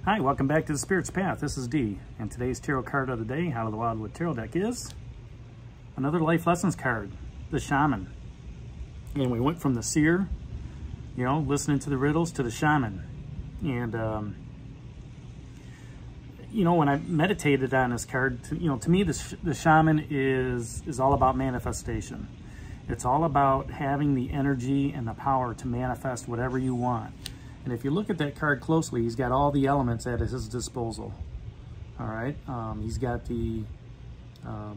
Hi, welcome back to the Spirit's Path. This is Dee, and today's tarot card of the day out of the Wildwood Tarot deck is another life lessons card, the Shaman. And we went from the seer, you know, listening to the riddles, to the shaman. And you know, when I meditated on this card, to me, the shaman is all about manifestation. It's all about having the energy and the power to manifest whatever you want. And if you look at that card closely, he's got all the elements at his disposal. All right, he's got the, I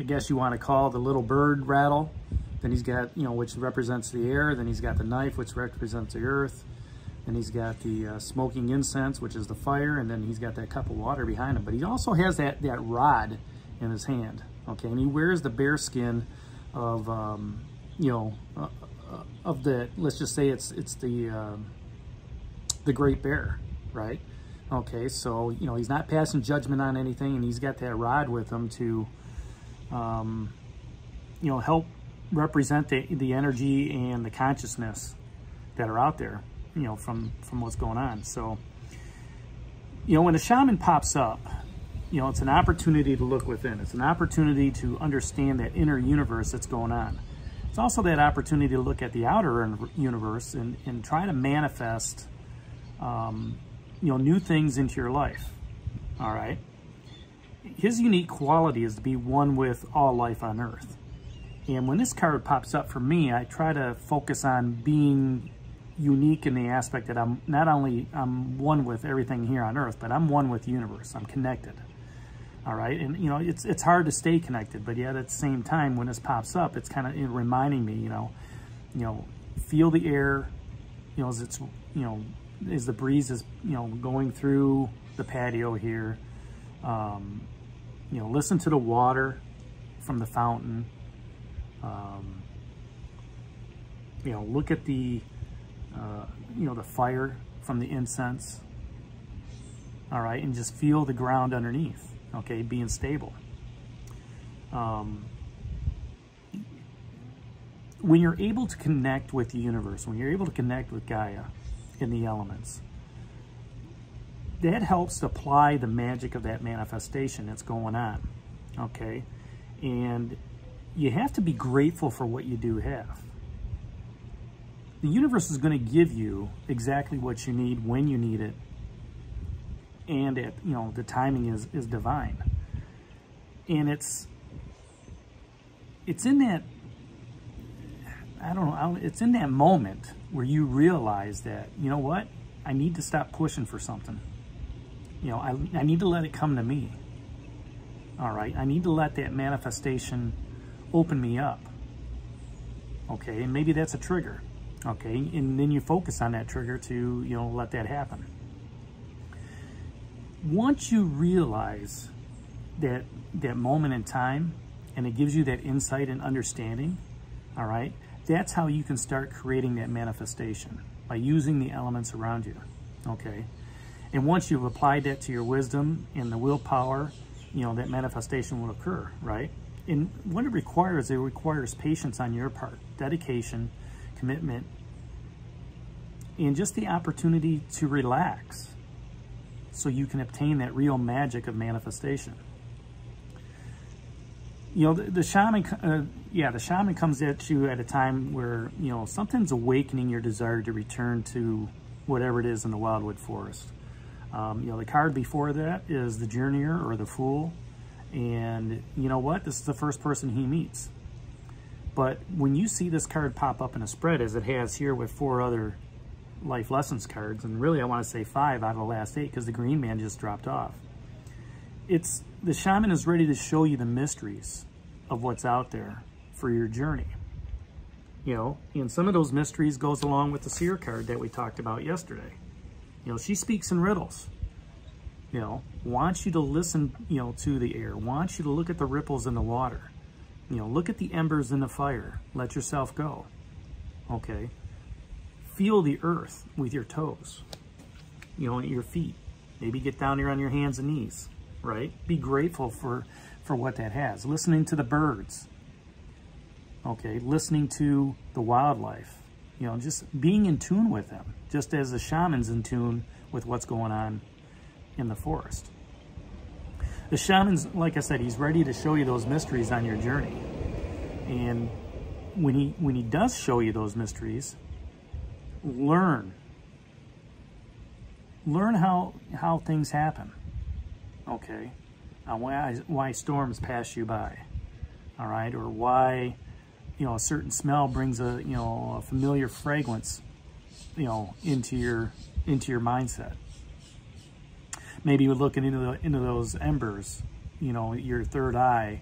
guess you want to call the little bird rattle. Then he's got, you know, which represents the air. Then he's got the knife, which represents the earth. Then he's got the smoking incense, which is the fire. And then he's got that cup of water behind him. But he also has that rod in his hand. Okay, and he wears the bear skin of, you know, of the, let's just say it's the Great Bear, right? Okay, so, you know, he's not passing judgment on anything, and he's got that rod with him to, you know, help represent the energy and the consciousness that are out there, you know, from what's going on. So, you know, when a shaman pops up, you know, it's an opportunity to look within. It's an opportunity to understand that inner universe that's going on. It's also that opportunity to look at the outer universe and try to manifest, you know, new things into your life. All right. His unique quality is to be one with all life on earth. And when this card pops up for me, I try to focus on being unique in the aspect that I'm not only one with everything here on earth, but I'm one with the universe. I'm connected. All right, and you know, it's hard to stay connected, but yet at the same time, when this pops up, it's kind of reminding me, you know, feel the air, you know, as it's, you know, as the breeze is, you know, going through the patio here. You know, listen to the water from the fountain. You know, look at the, you know, the fire from the incense. All right, and just feel the ground underneath. Okay, being stable. When you're able to connect with the universe, when you're able to connect with Gaia in the elements, that helps to apply the magic of that manifestation that's going on. Okay, and you have to be grateful for what you do have. The universe is going to give you exactly what you need when you need it. And it, you know, the timing is divine. And it's in that, I don't know, it's in that moment where you realize that, you know what, I need to stop pushing for something. You know, I need to let it come to me. All right, I need to let that manifestation open me up. Okay, and maybe that's a trigger. Okay, and then you focus on that trigger to, you know, let that happen. Once you realize that moment in time, and it gives you that insight and understanding, all right, that's how you can start creating that manifestation, by using the elements around you, okay? And once you've applied that to your wisdom and the willpower, you know, that manifestation will occur, right? And what it requires patience on your part, dedication, commitment, and just the opportunity to relax, so you can obtain that real magic of manifestation. You know, the shaman comes at you at a time where, you know, something's awakening your desire to return to whatever it is in the Wildwood Forest. You know, the card before that is the Journeyer, or the Fool. And you know what? This is the first person he meets. But when you see this card pop up in a spread, as it has here with 4 other life lessons cards, and really I want to say 5 out of the last 8 because the green man just dropped off. It's the shaman is ready to show you the mysteries of what's out there for your journey. You know, and some of those mysteries goes along with the seer card that we talked about yesterday. You know, she speaks in riddles. You know, wants you to listen, you know, to the air, wants you to look at the ripples in the water. You know, look at the embers in the fire. Let yourself go. Okay. Feel the earth with your toes, you know, at your feet. Maybe get down here on your hands and knees, right? Be grateful for what that has. Listening to the birds, okay? Listening to the wildlife, you know, just being in tune with them, just as the shaman's in tune with what's going on in the forest. The shaman's, like I said, he's ready to show you those mysteries on your journey. And when he does show you those mysteries, learn how things happen, okay? Why storms pass you by, all right? Or why, a certain smell brings a familiar fragrance, into your mindset. Maybe you're looking into those embers, your third eye,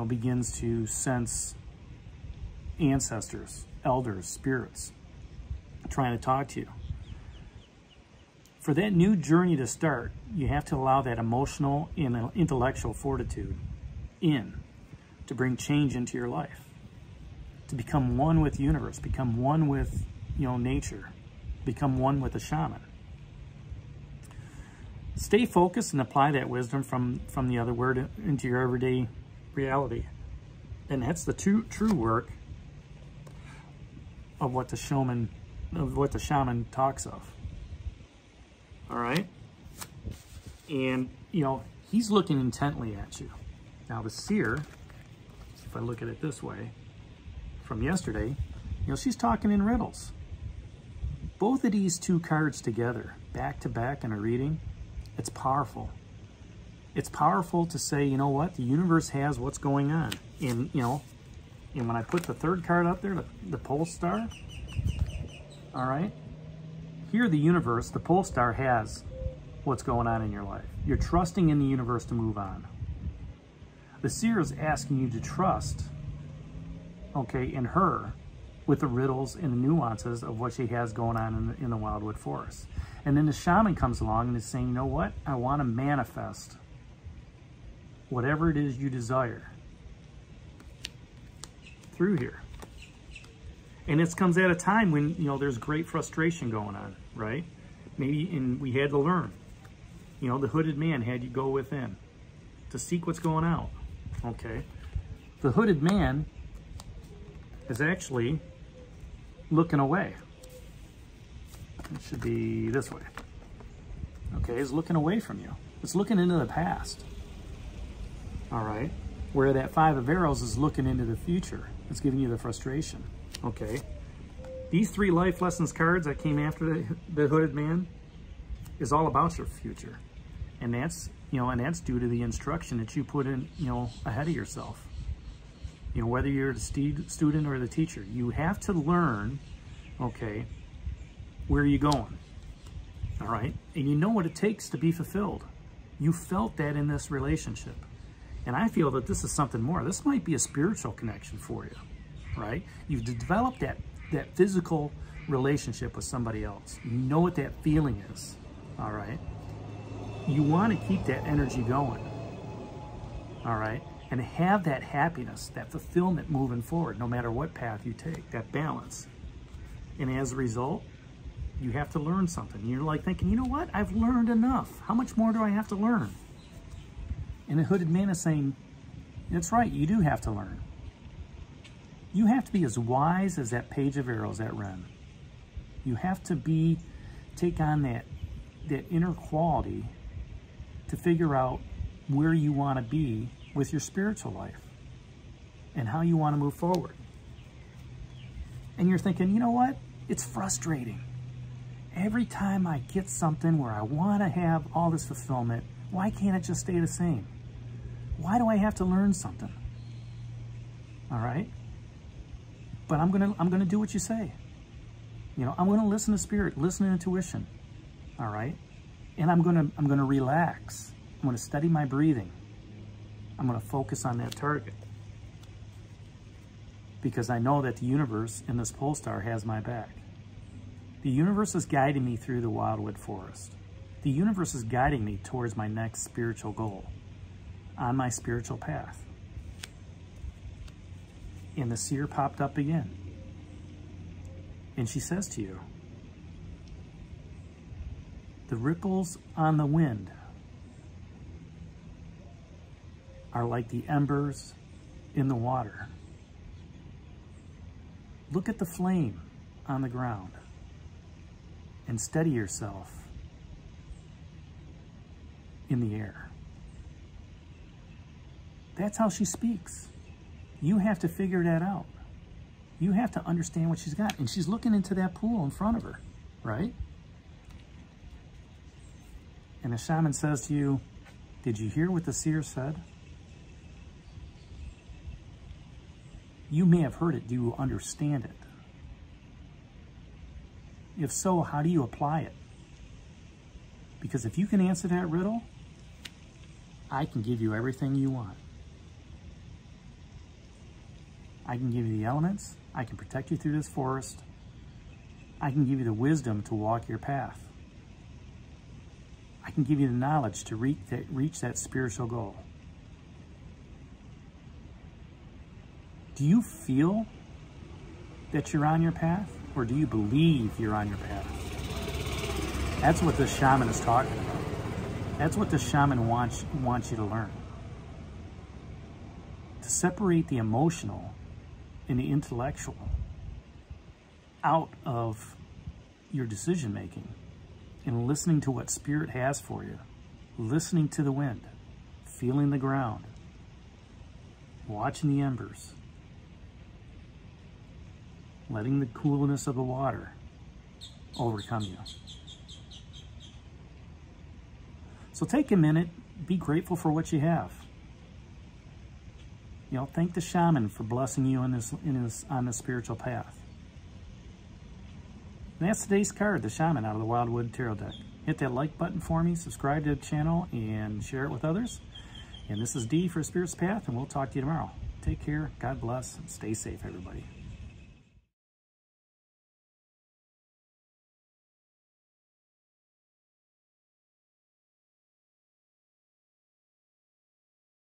begins to sense ancestors, elders, spirits trying to talk to you. For that new journey to start, you have to allow that emotional and intellectual fortitude to bring change into your life, to become one with the universe, become one with, nature, become one with the shaman. Stay focused and apply that wisdom from the other word into your everyday reality. And that's the true work of what the shaman talks of. All right? And, he's looking intently at you. Now the seer, if I look at it this way, from yesterday, she's talking in riddles. Both of these two cards together, back to back in a reading, it's powerful. It's powerful to say, you know what, the universe has what's going on. And, and when I put the third card up there, the pole star, all right, here the universe, the pole star has what's going on in your life. You're trusting in the universe to move on. The seer is asking you to trust, okay, in her with the riddles and the nuances of what she has going on in the Wildwood Forest. And then the shaman comes along and is saying, you know what? I want to manifest whatever it is you desire through here. And this comes at a time when, there's great frustration going on, right? And we had to learn. The hooded man had you go within to seek what's going out, okay? The hooded man is actually looking away. It should be this way. Okay, it's looking away from you. It's looking into the past. All right? Where that Five of Arrows is looking into the future. It's giving you the frustration. Okay? These 3 life lessons cards that came after the hooded man is all about your future. And that's, that's due to the instruction that you put in, ahead of yourself. Whether you're the student or the teacher, you have to learn, okay, where are you going? All right? And you know what it takes to be fulfilled. You felt that in this relationship. And I feel that this is something more. This might be a spiritual connection for you, right? You've developed that physical relationship with somebody else. You know what that feeling is, all right? You want to keep that energy going, all right? And have that happiness, that fulfillment moving forward, no matter what path you take, that balance. And as a result, you have to learn something. You're like thinking, you know what? I've learned enough. How much more do I have to learn? And the hooded man is saying, that's right, you do have to learn. You have to be as wise as that Page of Arrows, that Ren. You have to take on that inner quality to figure out where you want to be with your spiritual life and how you want to move forward. And you're thinking, you know what? It's frustrating. Every time I get something where I want to have all this fulfillment, why can't it just stay the same? Why do I have to learn something? All right? But I'm gonna do what you say. I'm gonna listen to spirit, listen to intuition. All right? And I'm gonna relax. I'm gonna study my breathing. I'm gonna focus on that target. Because I know that the universe and this pole star has my back. The universe is guiding me through the Wildwood Forest. The universe is guiding me towards my next spiritual goal, on my spiritual path. And the seer popped up again. And she says to you, the ripples on the wind are like the embers in the water. Look at the flame on the ground and steady yourself in the air. That's how she speaks. You have to figure that out. You have to understand what she's got. And she's looking into that pool in front of her, right? And the shaman says to you, did you hear what the seer said? You may have heard it. Do you understand it? If so, how do you apply it? Because if you can answer that riddle, I can give you everything you want. I can give you the elements. I can protect you through this forest. I can give you the wisdom to walk your path. I can give you the knowledge to reach that spiritual goal. Do you feel that you're on your path, or do you believe you're on your path? That's what this shaman is talking about. That's what the shaman wants you to learn. To separate the emotional and the intellectual out of your decision making and listening to what Spirit has for you, listening to the wind, feeling the ground, watching the embers, letting the coolness of the water overcome you. So take a minute, be grateful for what you have. You know, thank the shaman for blessing you on this spiritual path. And that's today's card, the shaman out of the Wildwood Tarot deck. Hit that like button for me, subscribe to the channel, and share it with others. And this is Dee for Spirit's Path, and we'll talk to you tomorrow. Take care, God bless, and stay safe, everybody.